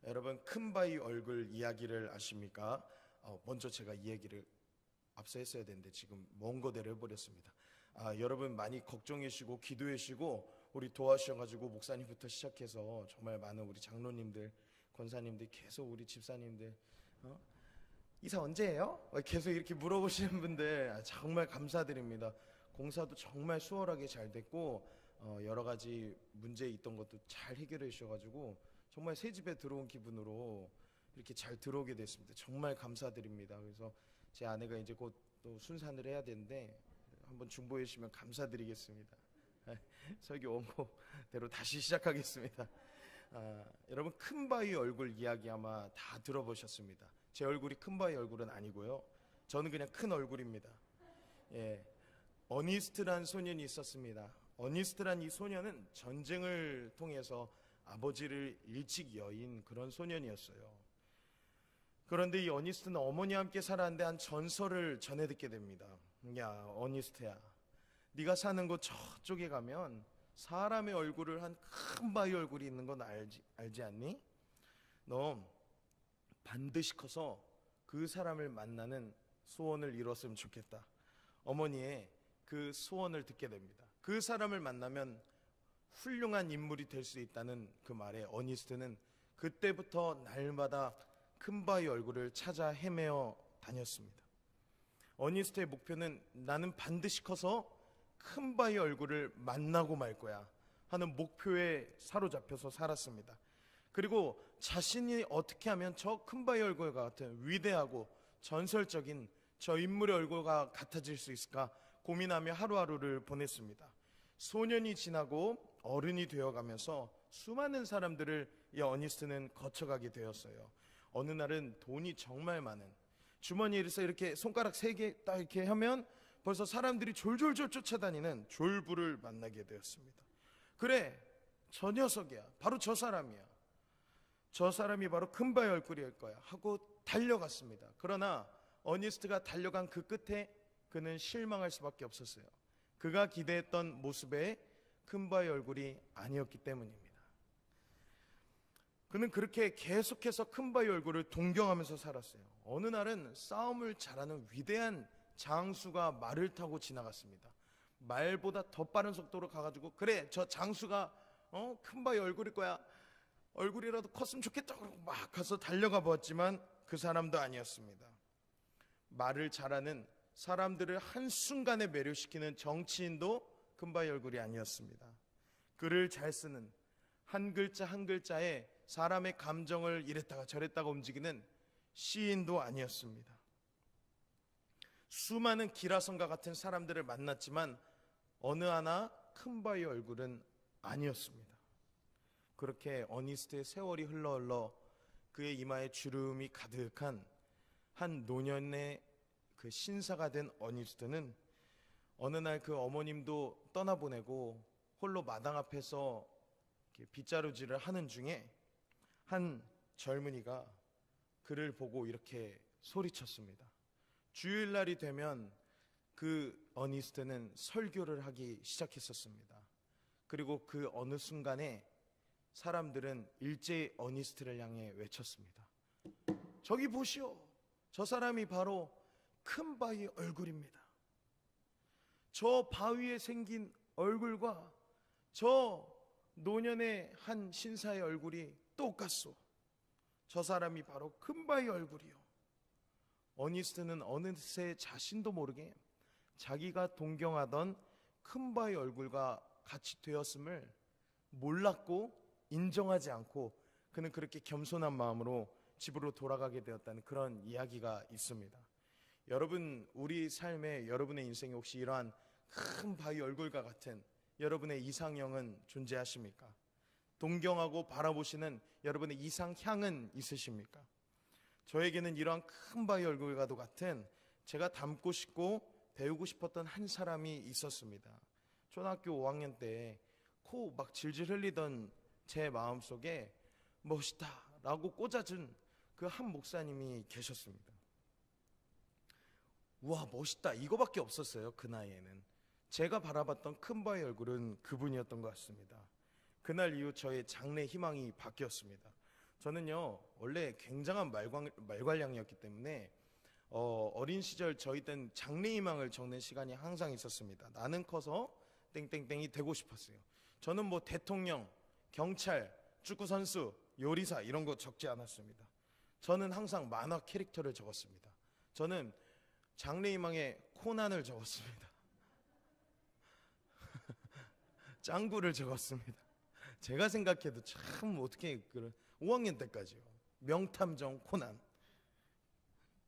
여러분, 큰바위 얼굴 이야기를 아십니까? 먼저 제가 이 얘기를 앞서 했어야 되는데 지금 먼 거대로 해버렸습니다. 여러분 많이 걱정해주시고 기도해주시고 우리 도와주셔가지고 목사님부터 시작해서 정말 많은 우리 장로님들, 권사님들, 계속 우리 집사님들 이사 언제예요? 계속 이렇게 물어보시는 분들 정말 감사드립니다. 공사도 정말 수월하게 잘 됐고 여러 가지 문제 있던 것도 잘 해결해 주셔가지고 정말 새 집에 들어온 기분으로 이렇게 잘 들어오게 됐습니다. 정말 감사드립니다. 그래서 제 아내가 이제 곧 또 순산을 해야 되는데 한번 중보해 주시면 감사드리겠습니다. 설교 원고대로 다시 시작하겠습니다. 여러분, 큰바위 얼굴 이야기 아마 다 들어보셨습니다. 제 얼굴이 큰바위 얼굴은 아니고요. 저는 그냥 큰 얼굴입니다. 어니스트란 소년이 있었습니다. 어니스트란 이 소년은 전쟁을 통해서 아버지를 일찍 여인 그런 소년이었어요. 그런데 이 어니스트는 어머니와 함께 살았는데 한 전설을 전해 듣게 됩니다. 야, 어니스트야, 네가 사는 곳 저쪽에 가면 사람의 얼굴을 한 큰 바위 얼굴이 있는 건 알지 않니? 너 반드시 커서 그 사람을 만나는 소원을 이뤘으면 좋겠다. 어머니의 그 소원을 듣게 됩니다. 그 사람을 만나면 훌륭한 인물이 될 수 있다는 그 말에 어니스트는 그때부터 날마다 큰바위 얼굴을 찾아 헤매어 다녔습니다. 어니스트의 목표는 나는 반드시 커서 큰바위 얼굴을 만나고 말 거야 하는 목표에 사로잡혀서 살았습니다. 그리고 자신이 어떻게 하면 저 큰바위 얼굴과 같은 위대하고 전설적인 저 인물의 얼굴과 같아질 수 있을까 고민하며 하루하루를 보냈습니다. 소년이 지나고 어른이 되어가면서 수많은 사람들을 이 어니스트는 거쳐가게 되었어요. 어느 날은 돈이 정말 많은 주머니에서 이렇게 손가락 3개 딱 이렇게 하면 벌써 사람들이 졸졸졸 쫓아다니는 졸부를 만나게 되었습니다. 그래, 저 녀석이야, 바로 저 사람이야, 저 사람이 바로 큰바위 얼굴일 거야 하고 달려갔습니다. 그러나 어니스트가 달려간 그 끝에 그는 실망할 수밖에 없었어요. 그가 기대했던 모습의 큰바위 얼굴이 아니었기 때문입니다. 그는 그렇게 계속해서 큰바위 얼굴을 동경하면서 살았어요. 어느 날은 싸움을 잘하는 위대한 장수가 말을 타고 지나갔습니다. 말보다 더 빠른 속도로 가가지고 그래, 저 장수가 큰바위 얼굴일 거야, 얼굴이라도 컸으면 좋겠다 그러고 막 가서 달려가 보았지만 그 사람도 아니었습니다. 말을 잘하는 사람들을 한순간에 매료시키는 정치인도 큰바위 얼굴이 아니었습니다. 글을 잘 쓰는 한 글자 한 글자에 사람의 감정을 이랬다가 저랬다가 움직이는 시인도 아니었습니다. 수많은 기라성과 같은 사람들을 만났지만 어느 하나 큰바위 얼굴은 아니었습니다. 그렇게 어니스트의 세월이 흘러 그의 이마에 주름이 가득한 한 노년의 그 신사가 된 어니스트는 어느 날 그 어머님도 떠나보내고 홀로 마당 앞에서 빗자루질을 하는 중에 한 젊은이가 그를 보고 이렇게 소리쳤습니다. 주일날이 되면 그 어니스트는 설교를 하기 시작했었습니다. 그리고 그 어느 순간에 사람들은 일제히 어니스트를 향해 외쳤습니다. 저기 보시오, 저 사람이 바로 큰바위 얼굴입니다. 저 바위에 생긴 얼굴과 저 노년의 한 신사의 얼굴이 똑같소. 저 사람이 바로 큰바위 얼굴이요. 어니스트는 어느새 자신도 모르게 자기가 동경하던 큰바위 얼굴과 같이 되었음을 몰랐고 인정하지 않고 그는 그렇게 겸손한 마음으로 집으로 돌아가게 되었다는 그런 이야기가 있습니다. 여러분, 우리 삶에 여러분의 인생에 혹시 이러한 큰 바위 얼굴과 같은 여러분의 이상형은 존재하십니까? 동경하고 바라보시는 여러분의 이상향은 있으십니까? 저에게는 이러한 큰 바위 얼굴과도 같은 제가 닮고 싶고 배우고 싶었던 한 사람이 있었습니다. 초등학교 5학년 때 코 막 질질 흘리던 제 마음속에 멋있다라고 꽂아준 그 한 목사님이 계셨습니다. 우와, 멋있다, 이거밖에 없었어요. 그 나이에는 제가 바라봤던 큰바위 얼굴은 그분이었던 것 같습니다. 그날 이후 저의 장래 희망이 바뀌었습니다. 저는요 원래 굉장한 말괄량이었기 때문에 어린 시절 저희 땐 장래희망을 적는 시간이 항상 있었습니다. 나는 커서 땡땡땡이 되고 싶었어요. 저는 뭐 대통령, 경찰, 축구선수, 요리사 이런 거 적지 않았습니다. 저는 항상 만화 캐릭터를 적었습니다. 저는 장래희망에 코난을 적었습니다. 짱구를 적었습니다. 제가 생각해도 참 어떻게 5학년 때까지요. 명탐정 코난.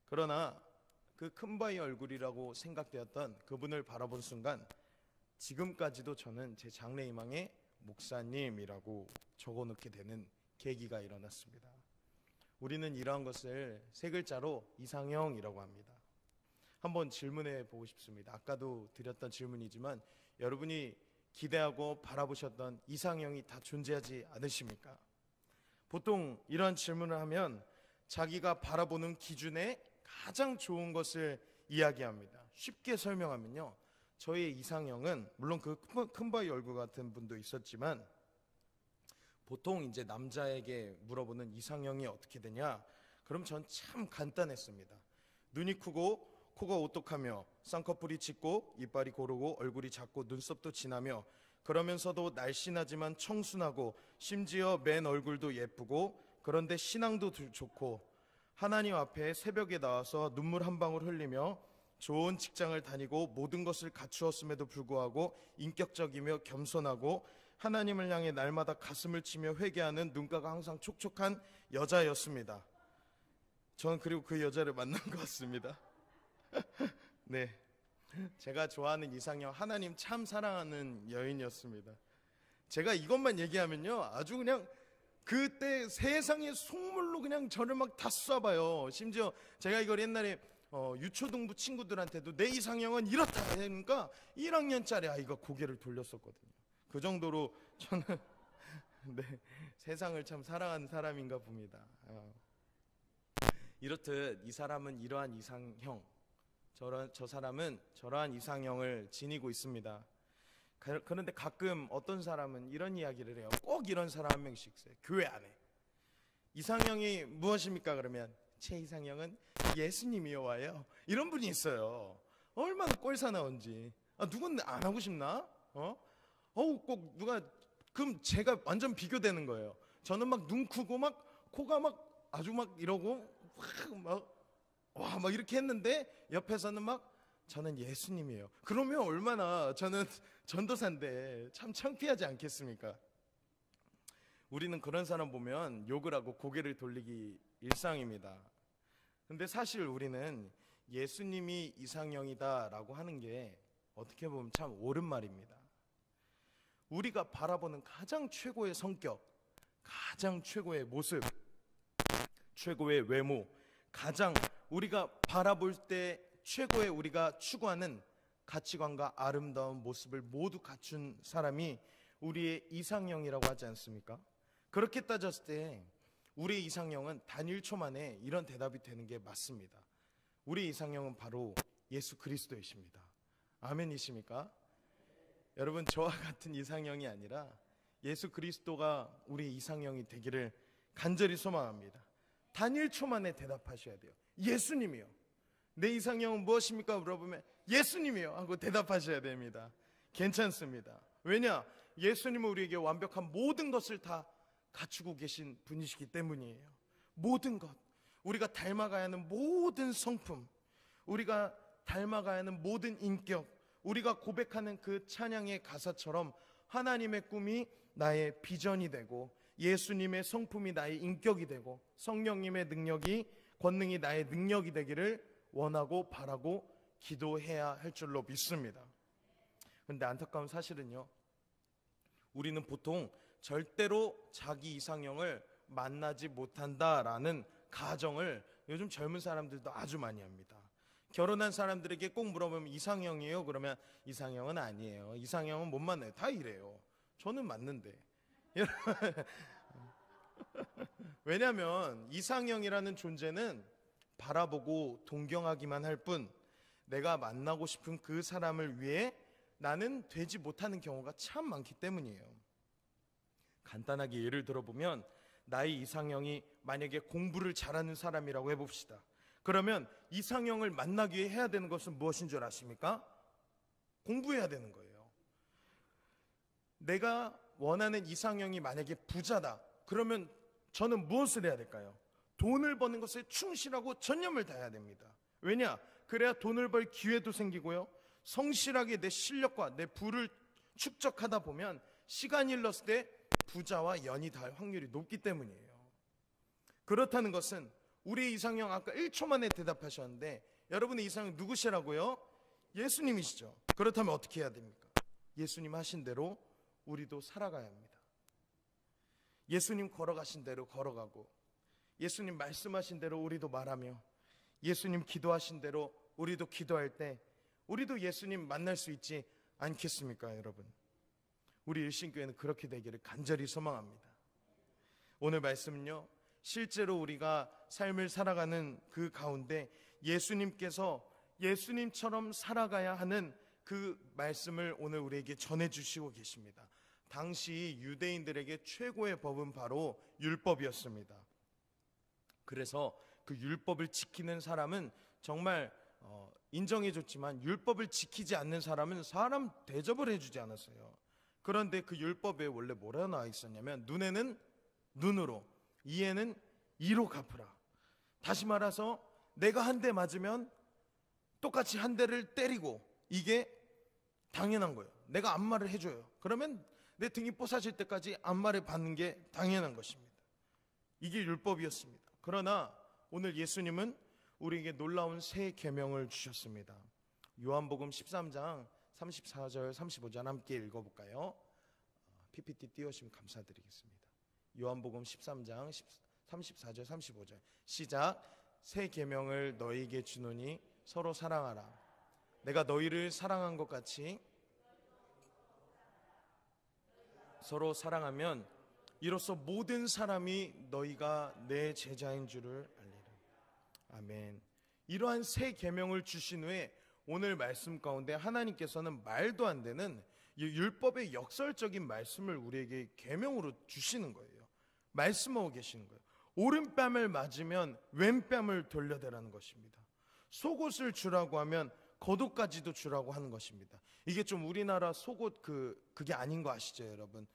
그러나 그 큰바위 얼굴이라고 생각되었던 그분을 바라본 순간 지금까지도 저는 제 장래희망에 목사님이라고 적어놓게 되는 계기가 일어났습니다. 우리는 이러한 것을 세 글자로 이상형이라고 합니다. 한번 질문해 보고 싶습니다. 아까도 드렸던 질문이지만 여러분이 기대하고 바라보셨던 이상형이 다 존재하지 않으십니까? 보통 이런 질문을 하면 자기가 바라보는 기준에 가장 좋은 것을 이야기합니다. 쉽게 설명하면요, 저의 이상형은 물론 그 큰바위 얼굴 같은 분도 있었지만 보통 이제 남자에게 물어보는 이상형이 어떻게 되냐? 그럼 전 참 간단했습니다. 눈이 크고 코가 오똑하며 쌍꺼풀이 짙고 이빨이 고르고 얼굴이 작고 눈썹도 진하며 그러면서도 날씬하지만 청순하고 심지어 맨 얼굴도 예쁘고 그런데 신앙도 좋고 하나님 앞에 새벽에 나와서 눈물 한 방울 흘리며 좋은 직장을 다니고 모든 것을 갖추었음에도 불구하고 인격적이며 겸손하고 하나님을 향해 날마다 가슴을 치며 회개하는 눈가가 항상 촉촉한 여자였습니다. 저는 그리고 그 여자를 만난 것 같습니다. 네, 제가 좋아하는 이상형 하나님 참 사랑하는 여인이었습니다. 제가 이것만 얘기하면요 아주 그냥 그때 세상의 속물로 그냥 저를 막 다 쏴봐요. 심지어 제가 이걸 옛날에 유초등부 친구들한테도 내 이상형은 이렇다 하니까 1학년짜리 아이가 고개를 돌렸었거든요. 그 정도로 저는 네, 세상을 참 사랑하는 사람인가 봅니다. 이렇듯 이 사람은 이러한 이상형, 저 사람은 저러한 이상형을 지니고 있습니다. 그런데 가끔 어떤 사람은 이런 이야기를 해요. 꼭 이런 사람 한 명씩 있어요. 교회 안에. 이상형이 무엇입니까? 그러면 제 이상형은 예수님이요 와요. 이런 분이 있어요. 얼마나 꼴사나운지. 누군 안 하고 싶나? 꼭 누가, 그럼 제가 완전 비교되는 거예요. 저는 막 눈 크고 막 코가 막 아주 막 이러고 막 이렇게 했는데 옆에서는 막 저는 예수님이에요. 그러면 얼마나 저는 전도사인데 참 창피하지 않겠습니까? 우리는 그런 사람 보면 욕을 하고 고개를 돌리기 일상입니다. 근데 사실 우리는 예수님이 이상형이다라고 하는 게 어떻게 보면 참 옳은 말입니다. 우리가 바라보는 가장 최고의 성격, 가장 최고의 모습, 최고의 외모, 가장 우리가 바라볼 때 최고의 우리가 추구하는 가치관과 아름다운 모습을 모두 갖춘 사람이 우리의 이상형이라고 하지 않습니까? 그렇게 따졌을 때 우리의 이상형은 단 1초 만에 이런 대답이 되는 게 맞습니다. 우리의 이상형은 바로 예수 그리스도이십니다. 아멘이십니까? 여러분, 저와 같은 이상형이 아니라 예수 그리스도가 우리의 이상형이 되기를 간절히 소망합니다. 단 1초 만에 대답하셔야 돼요. 예수님이요. 내 이상형은 무엇입니까? 물어보면 예수님이요 하고 대답하셔야 됩니다. 괜찮습니다. 왜냐? 예수님은 우리에게 완벽한 모든 것을 다 갖추고 계신 분이시기 때문이에요. 모든 것, 우리가 닮아가야 하는 모든 성품, 우리가 닮아가야 하는 모든 인격, 우리가 고백하는 그 찬양의 가사처럼 하나님의 꿈이 나의 비전이 되고 예수님의 성품이 나의 인격이 되고 성령님의 능력이, 권능이 나의 능력이 되기를 원하고 바라고 기도해야 할 줄로 믿습니다. 그런데 안타까운 사실은요, 우리는 보통 절대로 자기 이상형을 만나지 못한다라는 가정을 요즘 젊은 사람들도 아주 많이 합니다. 결혼한 사람들에게 꼭 물어보면 이상형이에요? 그러면 이상형은 아니에요. 이상형은 못 만나요. 다 이래요. 저는 맞는데. 왜냐하면 이상형이라는 존재는 바라보고 동경하기만 할 뿐 내가 만나고 싶은 그 사람을 위해 나는 되지 못하는 경우가 참 많기 때문이에요. 간단하게 예를 들어보면 나의 이상형이 만약에 공부를 잘하는 사람이라고 해봅시다. 그러면 이상형을 만나기 위해 해야 되는 것은 무엇인 줄 아십니까? 공부해야 되는 거예요. 내가 원하는 이상형이 만약에 부자다. 그러면 저는 무엇을 해야 될까요? 돈을 버는 것에 충실하고 전념을 다해야 됩니다. 왜냐? 그래야 돈을 벌 기회도 생기고요. 성실하게 내 실력과 내 부를 축적하다 보면 시간이 흘렀을 때 부자와 연이 닿을 확률이 높기 때문이에요. 그렇다는 것은 우리의 이상형, 아까 1초 만에 대답하셨는데 여러분의 이상형 누구시라고요? 예수님이시죠. 그렇다면 어떻게 해야 됩니까? 예수님 하신 대로 우리도 살아가야 합니다. 예수님 걸어가신 대로 걸어가고, 예수님 말씀하신 대로 우리도 말하며, 예수님 기도하신 대로 우리도 기도할 때 우리도 예수님 만날 수 있지 않겠습니까, 여러분? 우리 일신교회는 그렇게 되기를 간절히 소망합니다. 오늘 말씀은요, 실제로 우리가 삶을 살아가는 그 가운데 예수님께서 예수님처럼 살아가야 하는 그 말씀을 오늘 우리에게 전해주시고 계십니다. 당시 유대인들에게 최고의 법은 바로 율법이었습니다. 그래서 그 율법을 지키는 사람은 정말 인정해줬지만, 율법을 지키지 않는 사람은 사람 대접을 해주지 않았어요. 그런데 그 율법에 원래 뭐라 나와 있었냐면, 눈에는 눈으로, 이에는 이로 갚으라. 다시 말해서 내가 한 대 맞으면 똑같이 한 대를 때리고, 이게 당연한 거예요. 내가 안마를 해줘요. 그러면 내 등이 뽀사질 때까지 안마를 받는 게 당연한 것입니다. 이게 율법이었습니다. 그러나 오늘 예수님은 우리에게 놀라운 새 계명을 주셨습니다. 요한복음 13장 34절 35절 함께 읽어볼까요? PPT 띄워주시면 감사드리겠습니다. 요한복음 13장 34절 35절 시작. 새 계명을 너희에게 주노니 서로 사랑하라. 내가 너희를 사랑한 것 같이 서로 사랑하면 이로써 모든 사람이 너희가 내 제자인 줄을 알리라. 아멘. 이러한 새 계명을 주신 후에 오늘 말씀 가운데 하나님께서는 말도 안 되는 율법의 역설적인 말씀을 우리에게 계명으로 주시는 거예요. 말씀하고 계시는 거예요. 오른뺨을 맞으면 왼뺨을 돌려대라는 것입니다. 속옷을 주라고 하면 겉옷까지도 주라고 하는 것입니다. 이게 좀 우리나라 속옷 그게 아닌 거 아시죠, 여러분?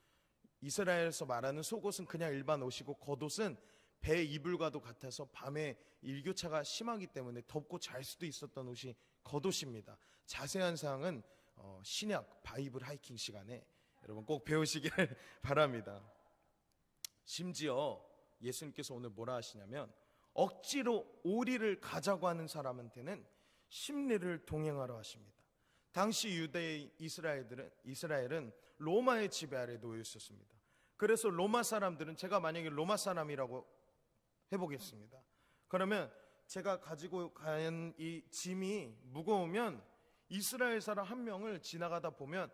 이스라엘에서 말하는 속옷은 그냥 일반 옷이고, 겉옷은 배 이불과도 같아서 밤에 일교차가 심하기 때문에 덥고 잘 수도 있었던 옷이 겉옷입니다. 자세한 사항은 신약 바이블 하이킹 시간에 여러분 꼭 배우시기를 바랍니다. 심지어 예수님께서 오늘 뭐라 하시냐면, 억지로 오리를 가자고 하는 사람한테는 심리를 동행하라 하십니다. 당시 유대 이스라엘은 로마의 지배 아래 놓여 있었습니다. 그래서 로마 사람들은, 제가 만약에 로마 사람이라고 해보겠습니다. 그러면 제가 가지고 간 이 짐이 무거우면 이스라엘 사람 한 명을 지나가다 보면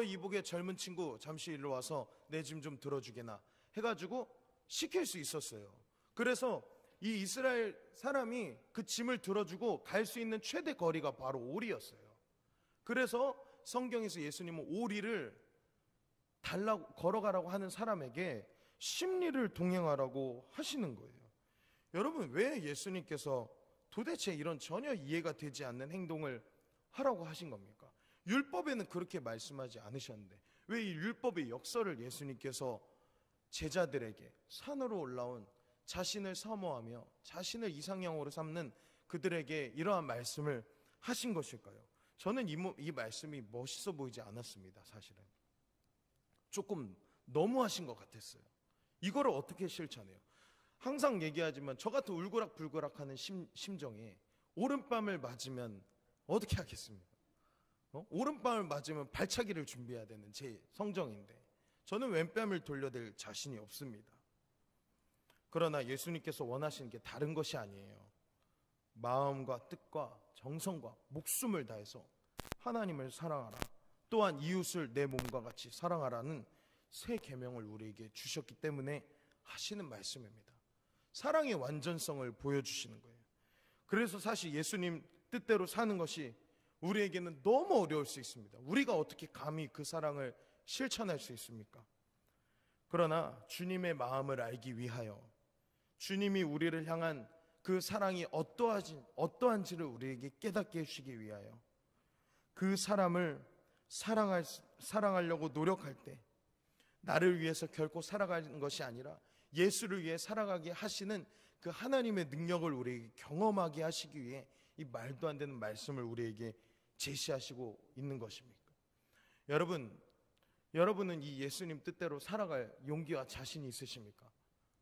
이복의 젊은 친구 잠시 일로 와서 내 짐 좀 들어주게나 해가지고 시킬 수 있었어요. 그래서 이 이스라엘 사람이 그 짐을 들어주고 갈 수 있는 최대 거리가 바로 오리였어요. 그래서 성경에서 예수님은 오리를 달라고 걸어가라고 하는 사람에게 심리를 동행하라고 하시는 거예요. 여러분, 왜 예수님께서 도대체 이런 전혀 이해가 되지 않는 행동을 하라고 하신 겁니까? 율법에는 그렇게 말씀하지 않으셨는데 왜 이 율법의 역설을 예수님께서 제자들에게 산으로 올라온 자신을 사모하며 자신을 이상형으로 삼는 그들에게 이러한 말씀을 하신 것일까요? 저는 이 말씀이 멋있어 보이지 않았습니다. 사실은 조금 너무하신 것 같았어요. 이거를 어떻게 실천해요? 항상 얘기하지만 저 같은 울그락불그락하는 심정에 오른뺨을 맞으면 어떻게 하겠습니까? 오른뺨을 맞으면 발차기를 준비해야 되는 제 성정인데 저는 왼뺨을 돌려댈 자신이 없습니다. 그러나 예수님께서 원하시는 게 다른 것이 아니에요. 마음과 뜻과 정성과 목숨을 다해서 하나님을 사랑하라, 또한 이웃을 내 몸과 같이 사랑하라는 새 계명을 우리에게 주셨기 때문에 하시는 말씀입니다. 사랑의 완전성을 보여주시는 거예요. 그래서 사실 예수님 뜻대로 사는 것이 우리에게는 너무 어려울 수 있습니다. 우리가 어떻게 감히 그 사랑을 실천할 수 있습니까? 그러나 주님의 마음을 알기 위하여, 주님이 우리를 향한 그 사랑이 어떠한지를 우리에게 깨닫게 해주시기 위하여 그 사람을 사랑하려고 노력할 때 나를 위해서 결코 살아가는 것이 아니라 예수를 위해 살아가게 하시는 그 하나님의 능력을 우리에게 경험하게 하시기 위해 이 말도 안 되는 말씀을 우리에게 제시하시고 있는 것입니까? 여러분은 이 예수님 뜻대로 살아갈 용기와 자신이 있으십니까?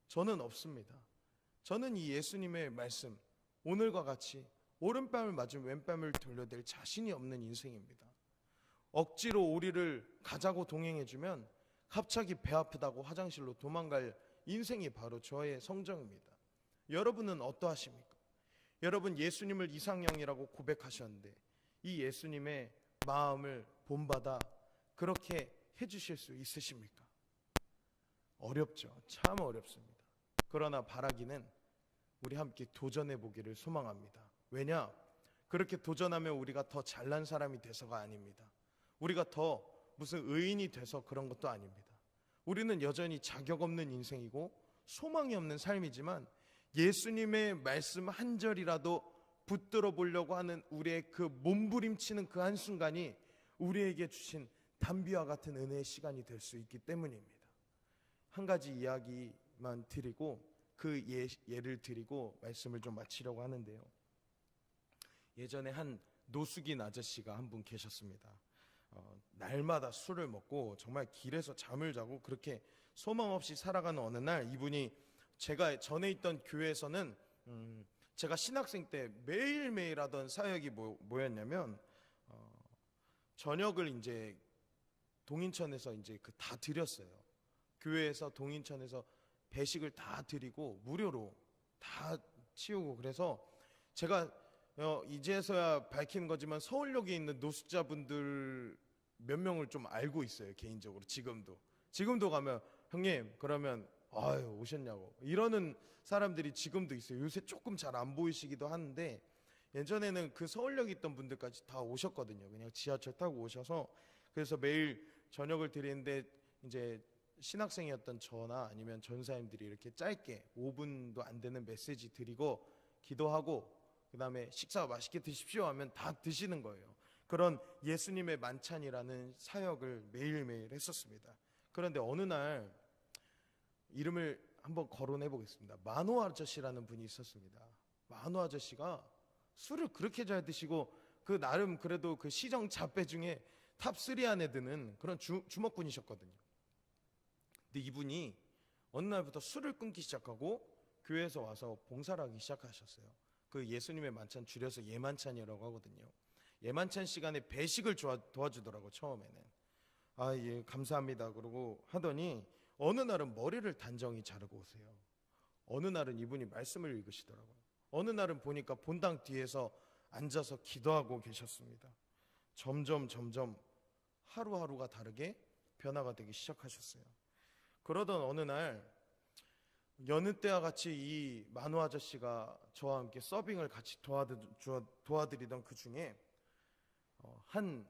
저는 없습니다. 저는 이 예수님의 말씀, 오늘과 같이 오른뺨을 맞으면 왼뺨을 돌려댈 자신이 없는 인생입니다. 억지로 우리를 가자고 동행해주면 갑자기 배 아프다고 화장실로 도망갈 인생이 바로 저의 성정입니다. 여러분은 어떠하십니까? 여러분 예수님을 이상형이라고 고백하셨는데 이 예수님의 마음을 본받아 그렇게 해주실 수 있으십니까? 어렵죠. 참 어렵습니다. 그러나 바라기는 우리 함께 도전해 보기를 소망합니다. 왜냐? 그렇게 도전하면 우리가 더 잘난 사람이 돼서가 아닙니다. 우리가 더 무슨 의인이 돼서 그런 것도 아닙니다. 우리는 여전히 자격 없는 인생이고 소망이 없는 삶이지만 예수님의 말씀 한 절이라도 붙들어 보려고 하는 우리의 그 몸부림치는 그 한순간이 우리에게 주신 단비와 같은 은혜의 시간이 될 수 있기 때문입니다. 한 가지 이야기만 드리고 그 예를 드리고 말씀을 좀 마치려고 하는데요. 예전에 한 노숙인 아저씨가 한 분 계셨습니다. 날마다 술을 먹고 정말 길에서 잠을 자고 그렇게 소망 없이 살아가는 어느 날 이분이 제가 전에 있던 교회에서는 제가 신학생 때 매일매일 하던 사역이 뭐였냐면 저녁을 이제 동인천에서 이제 다 드렸어요. 교회에서 동인천에서 배식을 다 드리고 무료로 다 치우고 그래서 제가 이제서야 밝히는 거지만 서울역에 있는 노숙자분들 몇 명을 좀 알고 있어요. 개인적으로 지금도 가면 형님 그러면 아유 오셨냐고 이러는 사람들이 지금도 있어요. 요새 조금 잘 안 보이시기도 하는데 예전에는 그 서울역에 있던 분들까지 다 오셨거든요. 그냥 지하철 타고 오셔서 그래서 매일 저녁을 드리는데 이제 신학생이었던 저나 아니면 전사님들이 이렇게 짧게 5분도 안 되는 메시지 드리고 기도하고 그 다음에 식사 맛있게 드십시오 하면 다 드시는 거예요. 그런 예수님의 만찬이라는 사역을 매일매일 했었습니다. 그런데 어느 날 이름을 한번 거론해 보겠습니다. 만호 아저씨라는 분이 있었습니다. 만호 아저씨가 술을 그렇게 잘 드시고 그 나름 그래도 그 시정 잡배 중에 탑3 안에 드는 그런 주먹군이셨거든요. 근데 이분이 어느 날부터 술을 끊기 시작하고 교회에서 와서 봉사를 하기 시작하셨어요. 그 예수님의 만찬 줄여서 예만찬이라고 하거든요. 예만찬 시간에 배식을 도와주더라고 처음에는. 아 예 감사합니다 그러고 하더니 어느 날은 머리를 단정히 자르고 오세요. 어느 날은 이분이 말씀을 읽으시더라고요. 어느 날은 보니까 본당 뒤에서 앉아서 기도하고 계셨습니다. 점점 하루하루가 다르게 변화가 되기 시작하셨어요. 그러던 어느 날 여느 때와 같이 이 만호 아저씨가 저와 함께 서빙을 같이 도와드리던 그 중에 한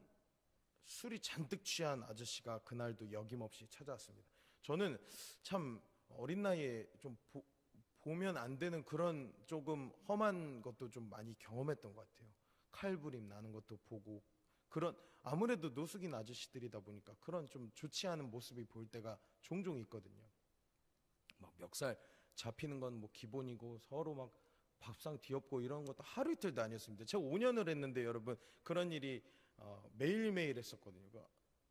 술이 잔뜩 취한 아저씨가 그날도 여김없이 찾아왔습니다. 저는 참 어린 나이에 좀 보면 안 되는 그런 조금 험한 것도 좀 많이 경험했던 것 같아요. 칼부림 나는 것도 보고 그런 아무래도 노숙인 아저씨들이다 보니까 그런 좀 좋지 않은 모습이 보일 때가 종종 있거든요. 막 멱살 잡히는 건 뭐 기본이고 서로 막 밥상 뒤엎고 이런 것도 하루 이틀도 아니었습니다. 제가 5년을 했는데 여러분 그런 일이 매일매일 했었거든요.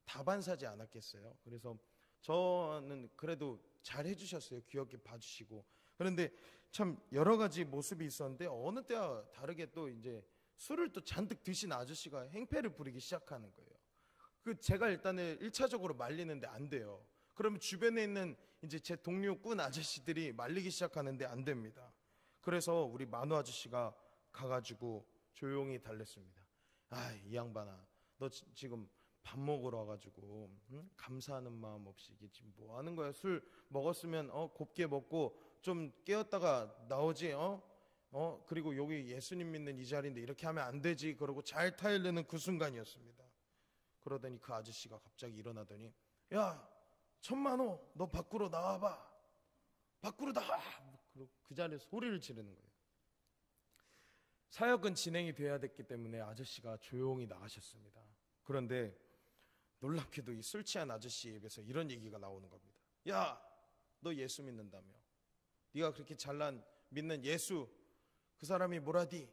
다반사지 않았겠어요. 그래서 저는 그래도 잘 해주셨어요. 귀엽게 봐주시고. 그런데 참 여러 가지 모습이 있었는데 어느 때와 다르게 또 이제 술을 또 잔뜩 드신 아저씨가 행패를 부리기 시작하는 거예요. 제가 일단은 1차적으로 말리는데 안 돼요. 그러면 주변에 있는 이제 제 동료 꾼 아저씨들이 말리기 시작하는데 안 됩니다. 그래서 우리 만호 아저씨가 가가지고 조용히 달랬습니다. 이 양반아, 너 지금 밥 먹으러 와가지고 감사하는 마음 없이 이게 지금 뭐 하는 거야? 술 먹었으면 곱게 먹고 좀 깨었다가 나오지 그리고 여기 예수님 믿는 이 자리인데 이렇게 하면 안 되지. 그러고 잘 타이르는 그 순간이었습니다. 그러더니 그 아저씨가 갑자기 일어나더니 야 천만호, 너 밖으로 나와봐. 밖으로 나와. 그 자리에서 소리를 지르는 거예요. 사역은 진행이 돼야 됐기 때문에 아저씨가 조용히 나가셨습니다. 그런데 놀랍게도 이 술 취한 아저씨의 입에서 이런 얘기가 나오는 겁니다. 야, 너 예수 믿는다며? 네가 그렇게 잘난 믿는 예수, 그 사람이 뭐라디?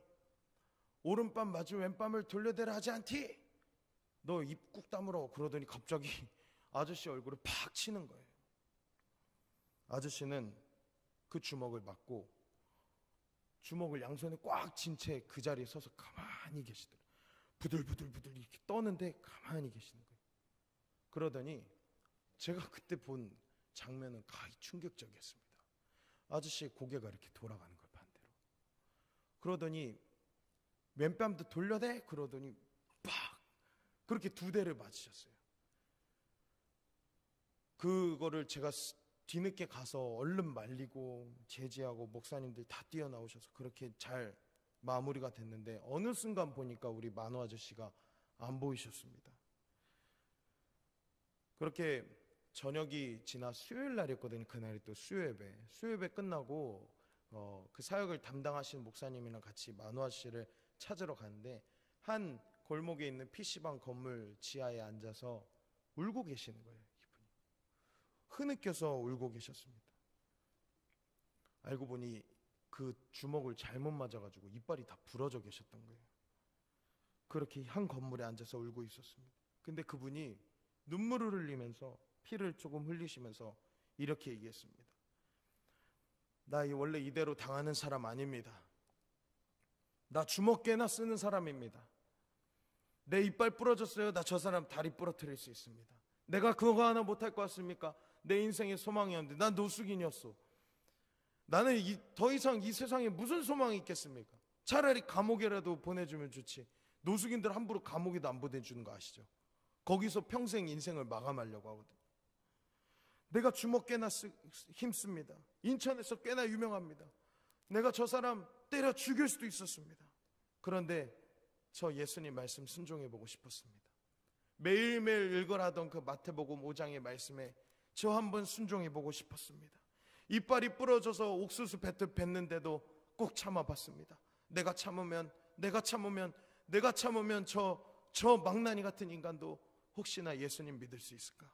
오른밤 마주 왼밤을 돌려대라 하지 않디? 너 입 꾹 다물어. 그러더니 갑자기 아저씨 얼굴을 팍 치는 거예요. 아저씨는 그 주먹을 맞고 주먹을 양손에 꽉 쥔 채 그 자리에 서서 가만히 계시더라고요. 부들부들 이렇게 떠는데 가만히 계시는 거예요. 그러더니 제가 그때 본 장면은 가히 충격적이었습니다. 아저씨의 고개가 이렇게 돌아가는 거예요, 반대로. 그러더니 왼뺨도 돌려대? 그러더니 팍! 그렇게 두 대를 맞으셨어요. 그거를 제가 뒤늦게 가서 얼른 말리고 제지하고 목사님들 다 뛰어나오셔서 그렇게 잘 마무리가 됐는데 어느 순간 보니까 우리 만호 아저씨가 안 보이셨습니다. 그렇게 저녁이 지나 수요일 날이었거든요. 그날이 또 수요예배 끝나고 그 사역을 담당하시는 목사님이랑 같이 만호 아저씨를 찾으러 갔는데 한 골목에 있는 PC방 건물 지하에 앉아서 울고 계시는 거예요. 이분이 흐느껴서 울고 계셨습니다. 알고 보니 그 주먹을 잘못 맞아가지고 이빨이 다 부러져 계셨던 거예요. 그렇게 한 건물에 앉아서 울고 있었습니다. 근데 그분이 눈물을 흘리면서 피를 조금 흘리시면서 이렇게 얘기했습니다. 나 원래 이대로 당하는 사람 아닙니다. 나 주먹 깨나 쓰는 사람입니다. 내 이빨 부러졌어요. 나 저 사람 다리 부러뜨릴 수 있습니다. 내가 그거 하나 못할 것 같습니까? 내 인생의 소망이었는데 난 노숙인이었어. 나는 더 이상 이 세상에 무슨 소망이 있겠습니까? 차라리 감옥에라도 보내주면 좋지. 노숙인들 함부로 감옥에도 안 보내주는 거 아시죠? 거기서 평생 인생을 마감하려고 하거든요. 내가 주먹 깨나 힘씁니다. 인천에서 꽤나 유명합니다. 내가 저 사람 때려 죽일 수도 있었습니다. 그런데 저 예수님 말씀 순종해보고 싶었습니다. 매일매일 읽어라던 그 마태복음 5장의 말씀에 저 한번 순종해보고 싶었습니다. 이빨이 부러져서 옥수수 뱉는데도 꼭 참아봤습니다. 내가 참으면 저 망나니 같은 인간도 혹시나 예수님 믿을 수 있을까?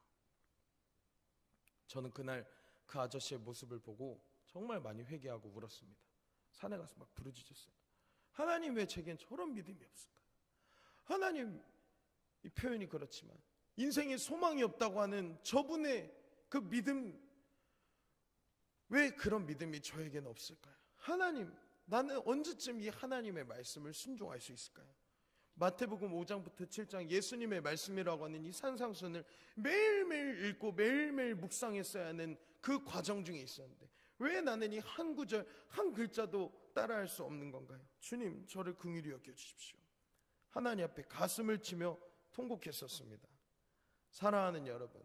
저는 그날 그 아저씨의 모습을 보고 정말 많이 회개하고 울었습니다. 산에 가서 막 부르짖었어요. 하나님 왜 제겐 저런 믿음이 없을까? 하나님, 이 표현이 그렇지만 인생에 소망이 없다고 하는 저분의 그 믿음, 왜 그런 믿음이 저에게는 없을까요? 하나님, 나는 언제쯤 이 하나님의 말씀을 순종할 수 있을까요? 마태복음 5장부터 7장 예수님의 말씀이라고 하는 이 산상순을 매일매일 읽고 매일매일 묵상했어야 하는 그 과정 중에 있었는데 왜 나는 이 한 구절 한 글자도 따라할 수 없는 건가요? 주님, 저를 긍휼히 여겨주십시오. 하나님 앞에 가슴을 치며 통곡했었습니다. 사랑하는 여러분,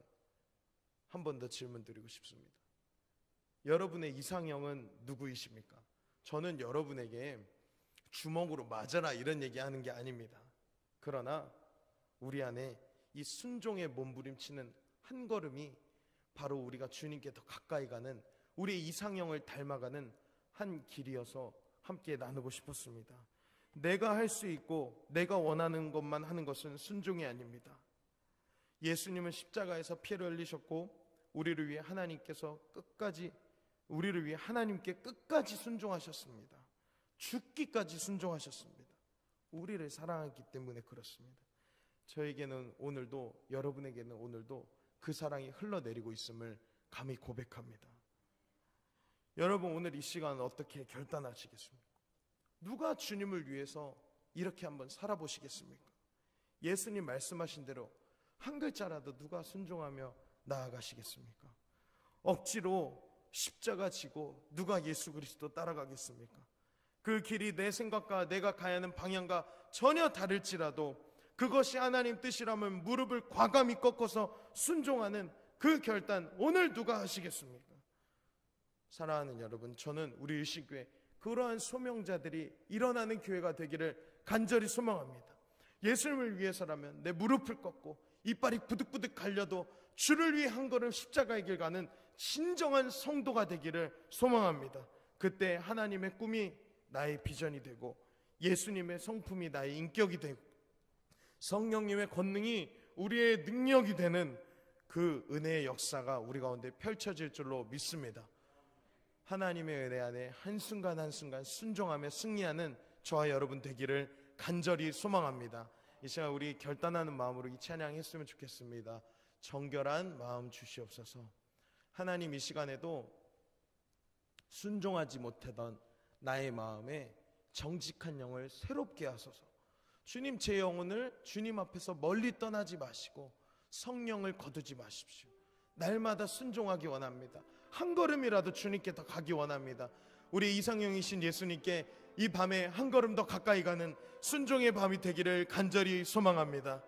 한 번 더 질문 드리고 싶습니다. 여러분의 이상형은 누구이십니까? 저는 여러분에게 주먹으로 맞아라 이런 얘기하는 게 아닙니다. 그러나 우리 안에 이 순종의 몸부림치는 한 걸음이 바로 우리가 주님께 더 가까이 가는 우리의 이상형을 닮아가는 한 길이어서 함께 나누고 싶었습니다. 내가 할 수 있고 내가 원하는 것만 하는 것은 순종이 아닙니다. 예수님은 십자가에서 피를 흘리셨고 우리를 위해 하나님께 끝까지 순종하셨습니다. 죽기까지 순종하셨습니다. 우리를 사랑하기 때문에 그렇습니다. 저에게는 오늘도, 여러분에게는 오늘도 그 사랑이 흘러내리고 있음을 감히 고백합니다. 여러분, 오늘 이 시간 어떻게 결단하시겠습니까? 누가 주님을 위해서 이렇게 한번 살아보시겠습니까? 예수님 말씀하신 대로 한 글자라도 누가 순종하며 나아가시겠습니까? 억지로 십자가 지고 누가 예수 그리스도 따라가겠습니까? 그 길이 내 생각과 내가 가야 하는 방향과 전혀 다를지라도 그것이 하나님 뜻이라면 무릎을 과감히 꺾어서 순종하는 그 결단 오늘 누가 하시겠습니까? 사랑하는 여러분, 저는 우리 일신교회 그러한 소명자들이 일어나는 교회가 되기를 간절히 소망합니다. 예수님을 위해서라면 내 무릎을 꺾고 이빨이 부득부득 갈려도 주를 위해 한 걸음 십자가의 길 가는 진정한 성도가 되기를 소망합니다. 그때 하나님의 꿈이 나의 비전이 되고 예수님의 성품이 나의 인격이 되고 성령님의 권능이 우리의 능력이 되는 그 은혜의 역사가 우리 가운데 펼쳐질 줄로 믿습니다. 하나님의 은혜 안에 한순간 한순간 순종하며 승리하는 저와 여러분 되기를 간절히 소망합니다. 이 시간 우리 결단하는 마음으로 이 찬양 했으면 좋겠습니다. 정결한 마음 주시옵소서. 하나님, 이 시간에도 순종하지 못하던 나의 마음에 정직한 영을 새롭게 하소서. 주님, 제 영혼을 주님 앞에서 멀리 떠나지 마시고 성령을 거두지 마십시오. 날마다 순종하기 원합니다. 한 걸음이라도 주님께 더 가기 원합니다. 우리 이상형이신 예수님께 이 밤에 한 걸음 더 가까이 가는 순종의 밤이 되기를 간절히 소망합니다.